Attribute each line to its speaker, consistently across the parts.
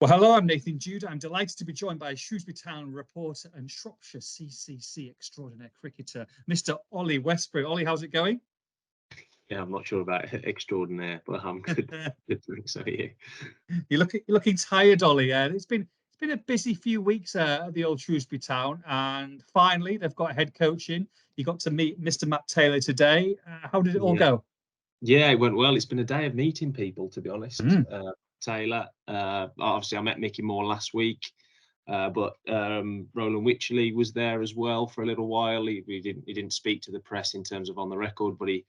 Speaker 1: Well, hello, I'm Nathan Jude. I'm delighted to be joined by Shrewsbury Town reporter and Shropshire CCC extraordinaire cricketer, Mr. Ollie Westbury. Ollie, how's it going?
Speaker 2: Yeah, I'm not sure about extraordinaire, but I'm good. Good thanks. So you.
Speaker 1: You're looking tired, Ollie. It's been a busy few weeks at the old Shrewsbury Town, and finally they've got a head coach in. You got to meet Mr. Matt Taylor today. How did it all
Speaker 2: Yeah,
Speaker 1: go?
Speaker 2: yeah, it went well. It's been a day of meeting people, to be honest.
Speaker 1: Mm.
Speaker 2: Taylor, obviously, I met Mickey Moore last week, but Roland Wycherley was there as well for a little while. He didn't speak to the press in terms of on the record, but he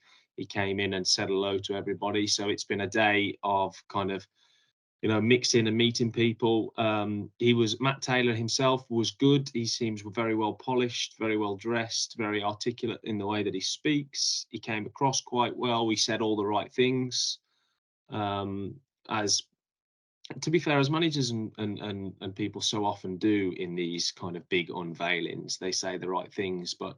Speaker 2: came in and said hello to everybody. So it's been a day of kind of mixing and meeting people. Matt Taylor himself was good. He seems very well polished, very well dressed, very articulate in the way that he speaks. He came across quite well. He said all the right things. As to be fair, as managers and people so often do in these kind of big unveilings, they say the right things, but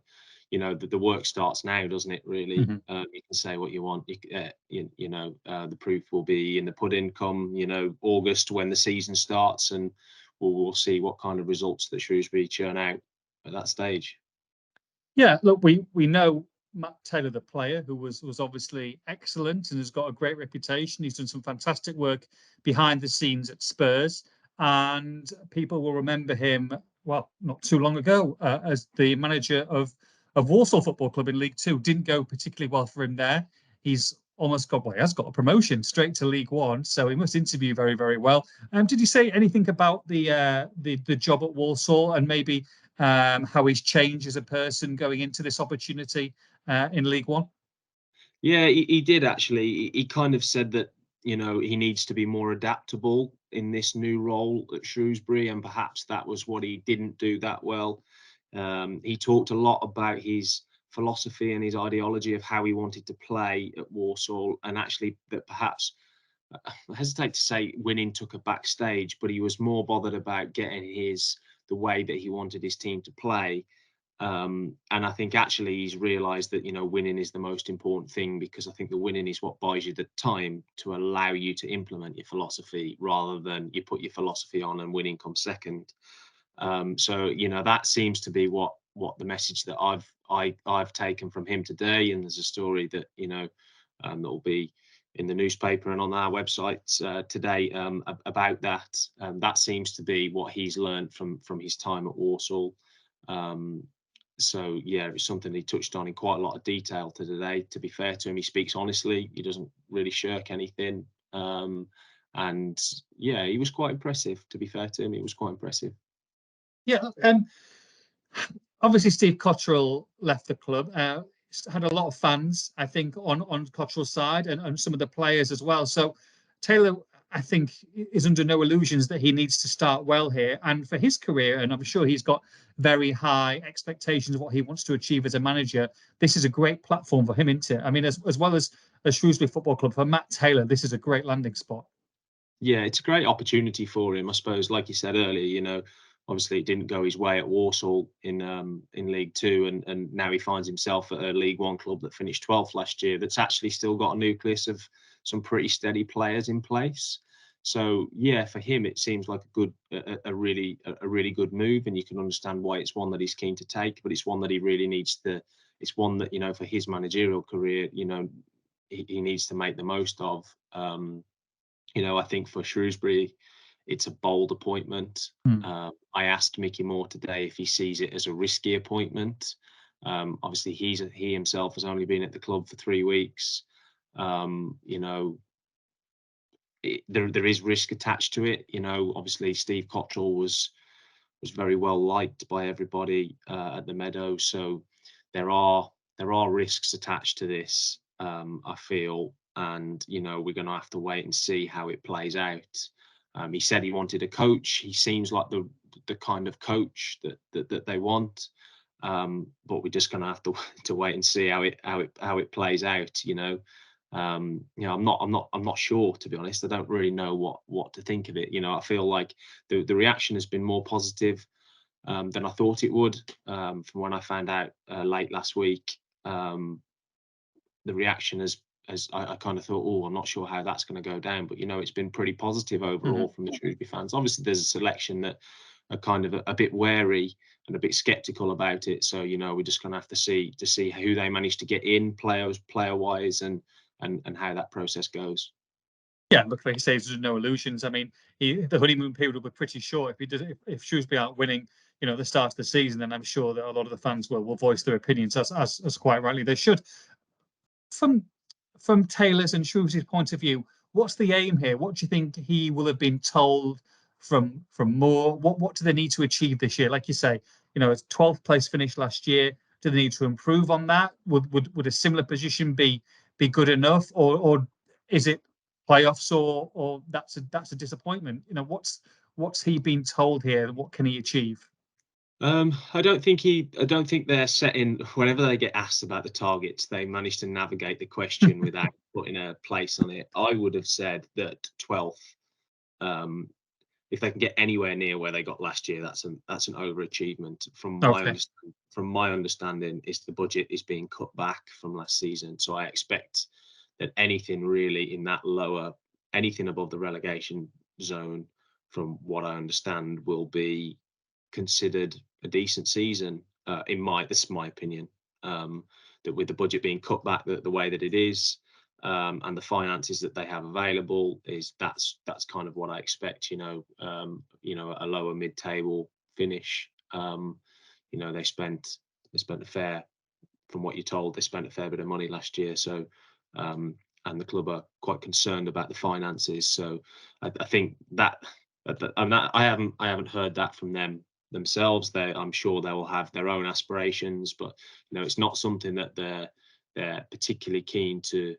Speaker 2: the work starts now, doesn't it? Really,
Speaker 1: Mhm.
Speaker 2: you can say what you want. The proof will be in the pudding come August when the season starts, and we'll see what kind of results that Shrewsbury churn out at that stage.
Speaker 1: Yeah, look, we know Matt Taylor, the player, who was obviously excellent and has got a great reputation. He's done some fantastic work behind the scenes at Spurs, and people will remember him, well, not too long ago, as the manager of Walsall Football Club in League Two. Didn't go particularly well for him there. He's almost got, well, he has got a promotion straight to League One, so he must interview very, very well. Did you say anything about the job at Walsall and maybe how he's changed as a person going into this opportunity in League One?
Speaker 2: Yeah, he did actually. He kind of said that he needs to be more adaptable in this new role at Shrewsbury, and perhaps that was what he didn't do that well. He talked a lot about his philosophy and his ideology of how he wanted to play at Walsall, and actually that perhaps I hesitate to say winning took a backstage, but he was more bothered about getting the way that he wanted his team to play. And I think actually he's realised that winning is the most important thing, because I think the winning is what buys you the time to allow you to implement your philosophy, rather than you put your philosophy on and winning comes second. So that seems to be what the message that I've taken from him today. And there's a story that that will be in the newspaper and on our website today about that. That seems to be what he's learned from his time at Walsall. So yeah, it's something he touched on in quite a lot of detail today. To be fair to him, he speaks honestly. He doesn't really shirk anything. And yeah, he was quite impressive. To be fair to him, he was quite impressive.
Speaker 1: Yeah, obviously Steve Cotterill left the club. Had a lot of fans, I think, on Cotterill's side, and some of the players as well. So Taylor, I think, is under no illusions that he needs to start well here, and for his career, and I'm sure he's got very high expectations of what he wants to achieve as a manager. This is a great platform for him, isn't it? I mean, as well as Shrewsbury Football Club, for Matt Taylor, this is a great landing spot.
Speaker 2: Yeah, it's a great opportunity for him, I suppose. Like you said earlier, obviously it didn't go his way at Walsall in League Two, and now he finds himself at a League One club that finished 12th last year. That's actually still got a nucleus of some pretty steady players in place. So yeah, for him it seems like a really good move, and you can understand why it's one that he's keen to take. But it's one that he really needs to. It's one that for his managerial career, he needs to make the most of. I think for Shrewsbury, it's a bold appointment.
Speaker 1: Hmm.
Speaker 2: I asked Mickey Moore today if he sees it as a risky appointment. Obviously, he himself has only been at the club for 3 weeks. There is risk attached to it. Obviously Steve Cotterill was very well liked by everybody at the Meadow, so there are risks attached to this. I feel, and we're going to have to wait and see how it plays out. He said he wanted a coach. He seems like the kind of coach that they want. But we're just going to have to wait and see how it plays out. I'm not sure, to be honest. I don't really know what to think of it. I feel like the reaction has been more positive than I thought it would. From when I found out late last week, the reaction has as I kind of thought, oh, I'm not sure how that's going to go down. But it's been pretty positive overall from the Shrewsbury fans. Obviously, there's a selection that are kind of a bit wary and a bit sceptical about it. So we're just going to have to see who they manage to get in, player wise, and how that process goes.
Speaker 1: Yeah, look, like you say, there's no illusions. I mean, the honeymoon period will be pretty short if Shrewsbury aren't winning, the start of the season. Then I'm sure that a lot of the fans will voice their opinions as quite rightly they should. From Taylor's and Shrewsbury's point of view, what's the aim here? What do you think he will have been told from Moore? What do they need to achieve this year? Like you say, it's 12th place finish last year. Do they need to improve on that? Would a similar position be good enough, or is it playoffs, or that's a disappointment? What's he been told here, and what can he achieve?
Speaker 2: I don't think they're setting, whenever they get asked about the targets, they manage to navigate the question without putting a place on it. I would have said that 12th, if they can get anywhere near where they got last year, that's an overachievement. From my understanding, is the budget is being cut back from last season. So I expect that anything really in that anything above the relegation zone, from what I understand, will be considered a decent season. This is my opinion. That with the budget being cut back the way that it is, and the finances that they have available, that's kind of what I expect. A lower mid-table finish. They spent a fair, from what you're told, they spent a fair bit of money last year. So, and the club are quite concerned about the finances. So, I think that I haven't heard that from them themselves. I'm sure they will have their own aspirations, but it's not something that they're particularly keen to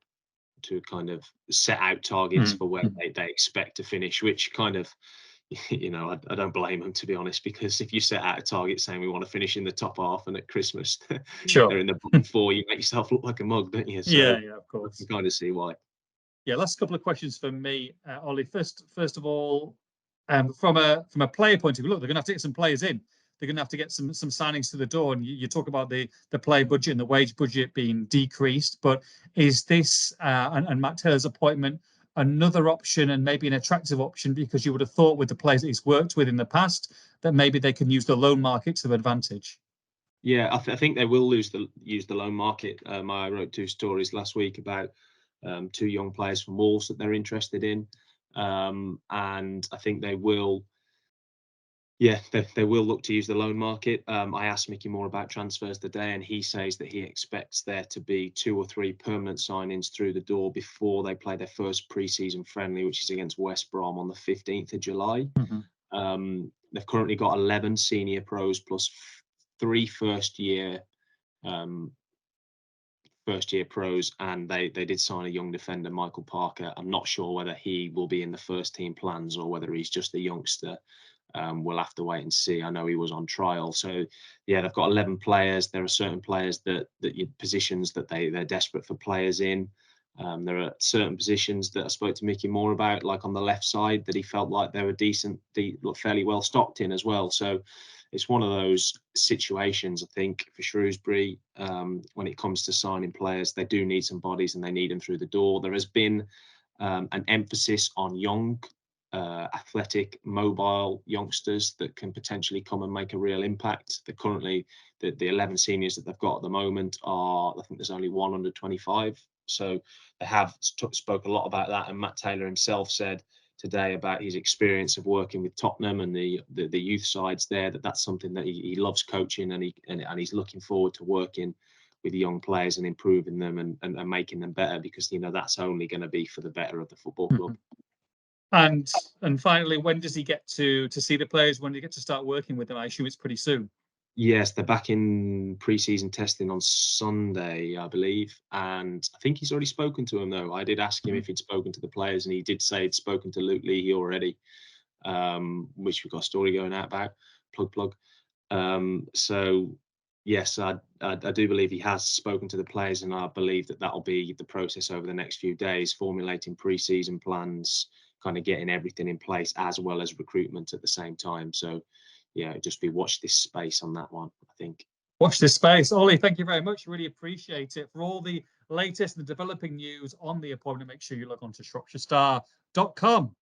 Speaker 2: kind of set out targets for where they expect to finish, which kind of, I don't blame them, to be honest, because if you set out a target saying we want to finish in the top half, and at Christmas they're in the bottom four, you make yourself look like a mug, don't you? So
Speaker 1: yeah, of course.
Speaker 2: I can kind of see why.
Speaker 1: Yeah, last couple of questions from me, Ollie. First of all, from a player point of view, look, they're going to have to get some players in. They're going to have to get some signings to the door. And you talk about the player budget and the wage budget being decreased. But is this and Matt Taylor's appointment another option, and maybe an attractive option, because you would have thought with the players that he's worked with in the past that maybe they can use the loan market to their advantage?
Speaker 2: Yeah, I think they will use the loan market. I wrote 2 stories last week about 2 young players from Wolves that they're interested in, and I think they will. Yeah, they will look to use the loan market. I asked Mickey Moore about transfers today, and he says that he expects there to be 2 or 3 permanent signings through the door before they play their first pre-season friendly, which is against West Brom on the 15th of July. They've currently got 11 senior pros plus 3 first year pros, and they did sign a young defender, Michael Parker. I'm not sure whether he will be in the first team plans or whether he's just a youngster. We'll have to wait and see. I know he was on trial. So yeah, they've got 11 players. There are certain players that positions that they're desperate for players in. There are certain positions that I spoke to Mickey Moore about, like on the left side, that he felt like they were fairly well stocked in as well. So it's one of those situations, I think, for Shrewsbury, when it comes to signing players. They do need some bodies, and they need them through the door. There has been an emphasis on young, athletic, mobile youngsters that can potentially come and make a real impact. They're currently, the 11 seniors that they've got at the moment are, I think there's only 1 under 25. So they have spoke a lot about that. And Matt Taylor himself said today about his experience of working with Tottenham and the youth sides there, that's something that he loves coaching, and he's looking forward to working with young players and improving them and making them better, because that's only going to be for the better of the football club.
Speaker 1: And finally, when does he get to see the players? When do you get to start working with them? I assume it's pretty soon.
Speaker 2: Yes, they're back in pre-season testing on Sunday, I believe. And I think he's already spoken to them, though. I did ask him if he'd spoken to the players, and he did say he'd spoken to Luke Leahy already, which we've got a story going out about. Plug. So, yes, I do believe he has spoken to the players, and I believe that'll be the process over the next few days, formulating pre-season plans, kind of getting everything in place, as well as recruitment at the same time. So, yeah, just watch this space on that one, I think.
Speaker 1: Watch this space. Ollie, thank you very much. Really appreciate it. For all the latest and the developing news on the appointment, make sure you log on to shropshirestar.com.